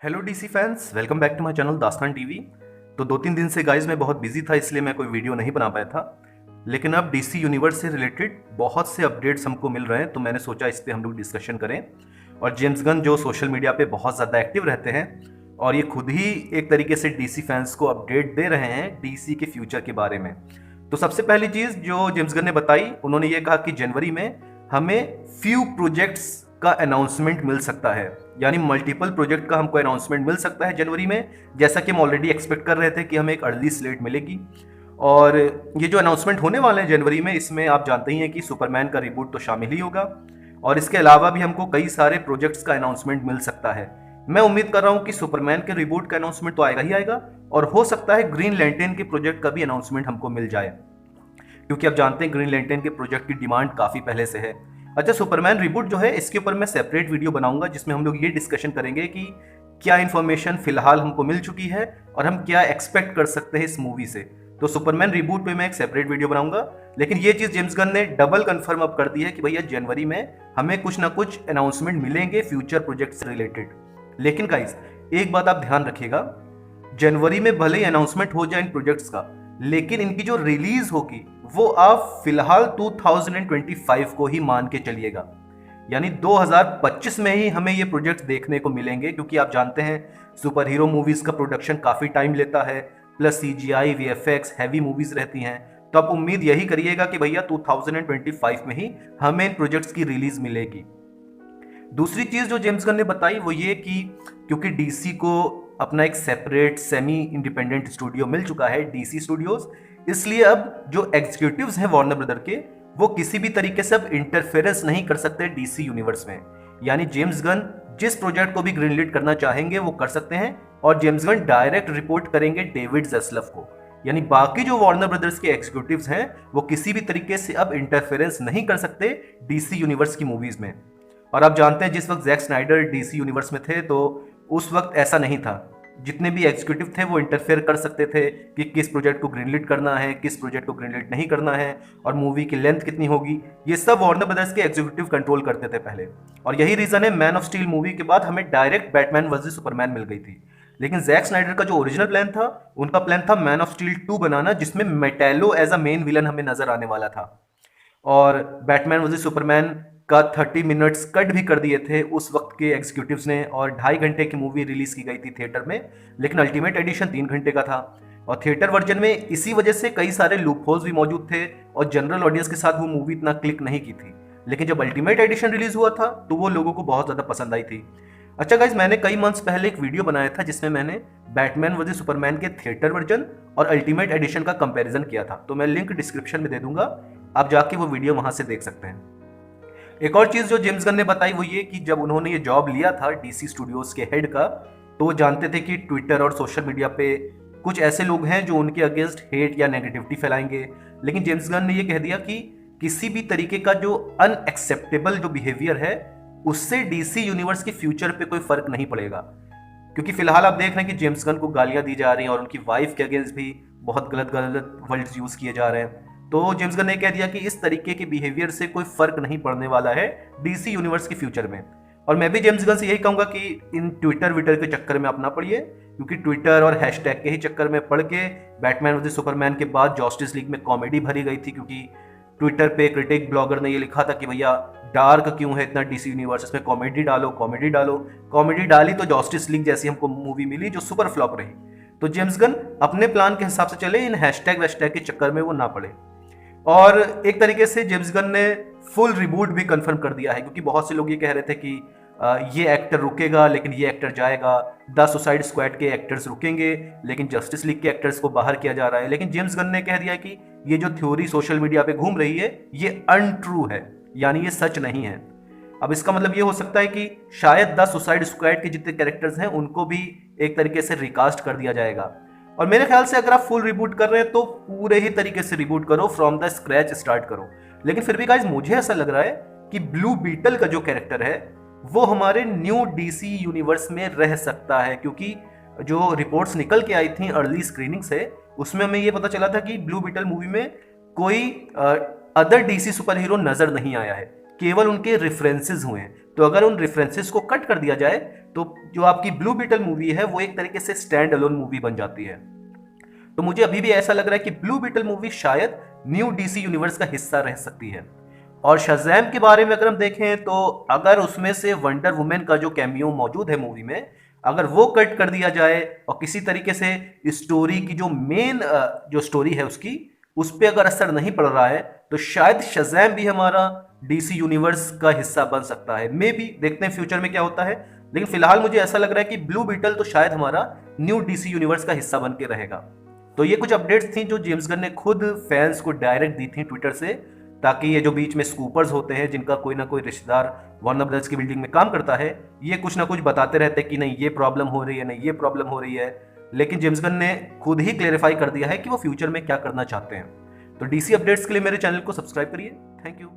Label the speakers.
Speaker 1: Hello DC fans, welcome back to my channel Dastaan TV. तो 2-3 दिन से गाइज मैं बहुत बिजी था, इसलिए मैं कोई वीडियो नहीं बना पाया था। लेकिन अब डीसी यूनिवर्स से रिलेटेड बहुत से अपडेट्स हमको मिल रहे हैं, तो मैंने सोचा इस पर हम लोग डिस्कशन करें। और जेम्स गन जो सोशल मीडिया पे बहुत ज़्यादा एक्टिव रहते हैं और ये खुद ही एक तरीके से डीसी फैंस को अपडेट दे रहे हैं डीसी के फ्यूचर के बारे में। तो सबसे पहली चीज़ जो जेम्स गन ने बताई, उन्होंने ये कहा कि जनवरी में हमें फ्यू प्रोजेक्ट्स का अनाउंसमेंट मिल सकता है, यानी मल्टीपल प्रोजेक्ट का हमको अनाउंसमेंट मिल सकता है जनवरी में, जैसा कि हम ऑलरेडी एक्सपेक्ट कर रहे थे कि हमें एक अर्ली स्लेट मिलेगी। और ये जो अनाउंसमेंट होने वाले हैं जनवरी में, इसमें आप जानते ही हैं कि सुपरमैन का रिबूट तो शामिल ही होगा और इसके अलावा भी हमको कई सारे प्रोजेक्ट्स का अनाउंसमेंट मिल सकता है। मैं उम्मीद कर रहा हूं कि सुपरमैन के रिबूट का अनाउंसमेंट तो आएगा ही आएगा, और हो सकता है ग्रीन लैंटर्न के प्रोजेक्ट का भी अनाउंसमेंट हमको मिल जाए, क्योंकि आप जानते हैं ग्रीन लैंटर्न के प्रोजेक्ट की डिमांड काफ़ी पहले से है। अच्छा, सुपरमैन रिबूट जो है, इसके ऊपर मैं सेपरेट वीडियो बनाऊंगा जिसमें हम लोग ये डिस्कशन करेंगे कि क्या इन्फॉर्मेशन फिलहाल हमको मिल चुकी है और हम क्या एक्सपेक्ट कर सकते हैं इस मूवी से। तो सुपरमैन रिबूट पे मैं एक सेपरेट वीडियो बनाऊंगा। लेकिन ये चीज़ जेम्स गन ने डबल कंफर्म अब कर दी है कि भैया जनवरी में हमें कुछ ना कुछ अनाउंसमेंट मिलेंगे फ्यूचर प्रोजेक्ट से रिलेटेड। लेकिन गाइस, एक बात आप ध्यान रखिएगा, जनवरी में भले ही अनाउंसमेंट हो जाए इन प्रोजेक्ट्स का, लेकिन इनकी जो रिलीज होगी वो आप फिलहाल 2025 को ही मान के चलिएगा, यानी 2025 में ही हमें ये प्रोजेक्ट देखने को मिलेंगे। क्योंकि आप जानते हैं सुपर हीरो मूवीज का प्रोडक्शन काफी टाइम लेता है, plus CGI VFX heavy movies रहती हैं। तो आप उम्मीद यही करिएगा कि भैया 2025 में ही हमें इन प्रोजेक्ट्स की रिलीज मिलेगी। दूसरी चीज जो जेम्स गन ने बताई वो ये कि क्योंकि डीसी को अपना एक सेपरेट सेमी इंडिपेंडेंट स्टूडियो मिल चुका है, डीसी स्टूडियोज, इसलिए अब जो एग्जीक्यूटिव्स हैं वार्नर ब्रदर के, वो किसी भी तरीके से अब इंटरफेरेंस नहीं कर सकते डीसी यूनिवर्स में। यानी जेम्स गन जिस प्रोजेक्ट को भी ग्रीनलिट करना चाहेंगे वो कर सकते हैं, और जेम्स गन डायरेक्ट रिपोर्ट करेंगे डेविड ज़ैस्लव को। यानी बाकी जो वार्नर ब्रदर्स के एग्जीक्यूटिव्स हैं वो किसी भी तरीके से अब इंटरफेरेंस नहीं कर सकते डीसी यूनिवर्स की मूवीज में। और आप जानते हैं जिस वक्त जैक स्नाइडर डीसी यूनिवर्स में थे तो उस वक्त ऐसा नहीं था। जितने भी एग्जीक्यूटिव थे वो इंटरफेयर कर सकते थे कि किस प्रोजेक्ट को ग्रीनलिट करना है, किस प्रोजेक्ट को ग्रीनलिट नहीं करना है, और मूवी की लेंथ कितनी होगी, ये सब वार्नर ब्रदर्स के एग्जीक्यूटिव कंट्रोल करते थे पहले। और यही रीजन है मैन ऑफ स्टील मूवी के बाद हमें डायरेक्ट बैटमैन वर्सेस सुपरमैन मिल गई थी। लेकिन जैक स्नाइडर का जो ओरिजिनल प्लान था, उनका प्लान था मैन ऑफ स्टील 2 बनाना, जिसमें Metallo as a main villain हमें नजर आने वाला था। और बैटमैन वर्सेस सुपरमैन का 30 मिनट्स कट भी कर दिए थे उस वक्त के एग्जीक्यूटिव्स ने, और 2.5 घंटे की मूवी रिलीज की गई थी थिएटर में। लेकिन अल्टीमेट एडिशन 3 घंटे का था, और थिएटर वर्जन में इसी वजह से कई सारे लूप होल्स भी मौजूद थे और जनरल ऑडियंस के साथ वो मूवी इतना क्लिक नहीं की थी। लेकिन जब अल्टीमेट एडिशन रिलीज हुआ था तो वो लोगों को बहुत ज़्यादा पसंद आई थी। अच्छा गाइज, मैंने कई मंथ्स पहले एक वीडियो बनाया था जिसमें मैंने बैटमैन वर्सेस सुपरमैन के थिएटर वर्जन और अल्टीमेट एडिशन का कंपैरिजन किया था, तो मैं लिंक डिस्क्रिप्शन में दे दूंगा, आप जाके वो वीडियो वहां से देख सकते हैं। एक और चीज जो जेम्स गन ने बताई वो ये कि जब उन्होंने ये जॉब लिया था डीसी स्टूडियोज के हेड का, तो वो जानते थे कि ट्विटर और सोशल मीडिया पे कुछ ऐसे लोग हैं जो उनके अगेंस्ट हेट या नेगेटिविटी फैलाएंगे। लेकिन जेम्स गन ने ये कह दिया कि किसी भी तरीके का जो अनएक्सेप्टेबल जो बिहेवियर है उससे डीसी यूनिवर्स के फ्यूचर पे कोई फर्क नहीं पड़ेगा। क्योंकि फिलहाल आप देख रहे हैं कि जेम्स गन को गालियां दी जा रही हैं और उनकी वाइफ के अगेंस्ट भी बहुत गलत गलत वर्ड्स यूज किए जा रहे हैं। तो जेम्स गन ने कह दिया कि इस तरीके के बिहेवियर से कोई फर्क नहीं पड़ने वाला है डीसी यूनिवर्स के फ्यूचर में। और मैं भी जेम्स गन से यही कहूंगा कि इन ट्विटर विटर के चक्कर में आप ना पड़िए, क्योंकि ट्विटर और हैशटैग के ही चक्कर में पड़ के बैटमैन वर्सेस सुपरमैन के बाद जस्टिस लीग में कॉमेडी भरी गई थी। क्योंकि ट्विटर पे क्रिटिक ब्लॉगर ने ये लिखा था कि भैया डार्क क्यों है इतना डीसी यूनिवर्स, इसमें कॉमेडी डालो, कॉमेडी डालो। कॉमेडी डाली तो जस्टिस लीग जैसी हमको मूवी मिली जो सुपर फ्लॉप रही। तो जेम्स गन अपने प्लान के हिसाब से चले, इन हैशटैग वैशटैग के चक्कर में वो ना पड़े। और एक तरीके से जेम्स गन ने फुल रिबूट भी कंफर्म कर दिया है, क्योंकि बहुत से लोग ये कह रहे थे कि ये एक्टर रुकेगा लेकिन ये एक्टर जाएगा, द सुसाइड स्क्वाड के एक्टर्स रुकेंगे लेकिन जस्टिस लीग के एक्टर्स को बाहर किया जा रहा है। लेकिन जेम्स गन ने कह दिया कि ये जो थ्योरी सोशल मीडिया पे घूम रही है ये अनट्रू है, यानी ये सच नहीं है। अब इसका मतलब ये हो सकता है कि शायद द सुसाइड स्क्वाड के जितने कैरेक्टर्स हैं उनको भी एक तरीके से रिकास्ट कर दिया जाएगा। और मेरे ख्याल से अगर आप फुल रिबूट कर रहे हैं तो पूरे ही तरीके से रिबूट करो, फ्रॉम द स्क्रैच स्टार्ट करो। लेकिन फिर भी गाइस, मुझे ऐसा लग रहा है कि ब्लू बीटल का जो कैरेक्टर है वो हमारे न्यू डीसी यूनिवर्स में रह सकता है, क्योंकि जो रिपोर्ट्स निकल के आई थी अर्ली स्क्रीनिंग से उसमें हमें ये पता चला था कि ब्लू बीटल मूवी में कोई अदर डीसी सुपर हीरो नजर नहीं आया है, केवल उनके रेफरेंसेस हुए हैं। तो अगर उन रेफरेंसेस को कट कर दिया जाए तो जो आपकी ब्लू बीटल मूवी है वो एक तरीके से स्टैंड अलोन मूवी बन जाती है। तो मुझे अभी भी ऐसा लग रहा है कि ब्लू बीटल मूवी शायद न्यू डीसी यूनिवर्स का हिस्सा रह सकती है। और शज़ैम के बारे में अगर हम देखें तो अगर उसमें से वंडर वुमेन का जो कैमियो मौजूद है मूवी में, अगर वो कट कर दिया जाए और किसी तरीके से स्टोरी की जो मेन जो स्टोरी है उसकी उस पर अगर असर नहीं पड़ रहा है, तो शायद शज़ैम भी हमारा डीसी यूनिवर्स का हिस्सा बन सकता है। मे बी देखते हैं फ्यूचर में क्या होता है, लेकिन फिलहाल मुझे ऐसा लग रहा है कि ब्लू बीटल तो शायद हमारा न्यू डीसी यूनिवर्स का हिस्सा बन के रहेगा। तो ये कुछ अपडेट्स थी जो जेम्स गन ने खुद फैंस को डायरेक्ट दी थी ट्विटर से, ताकि ये जो बीच में स्कूपर्स होते हैं जिनका कोई ना कोई रिश्तेदार वार्नर ब्रदर्स की बिल्डिंग में काम करता है, ये कुछ ना कुछ बताते रहते हैं कि नहीं ये प्रॉब्लम हो रही है, नहीं ये प्रॉब्लम हो रही है। लेकिन जेम्स गन ने खुद ही क्लेरिफाई कर दिया है कि वो फ्यूचर में क्या करना चाहते हैं। तो डीसी अपडेट्स के लिए मेरे चैनल को सब्सक्राइब करिए। Thank you.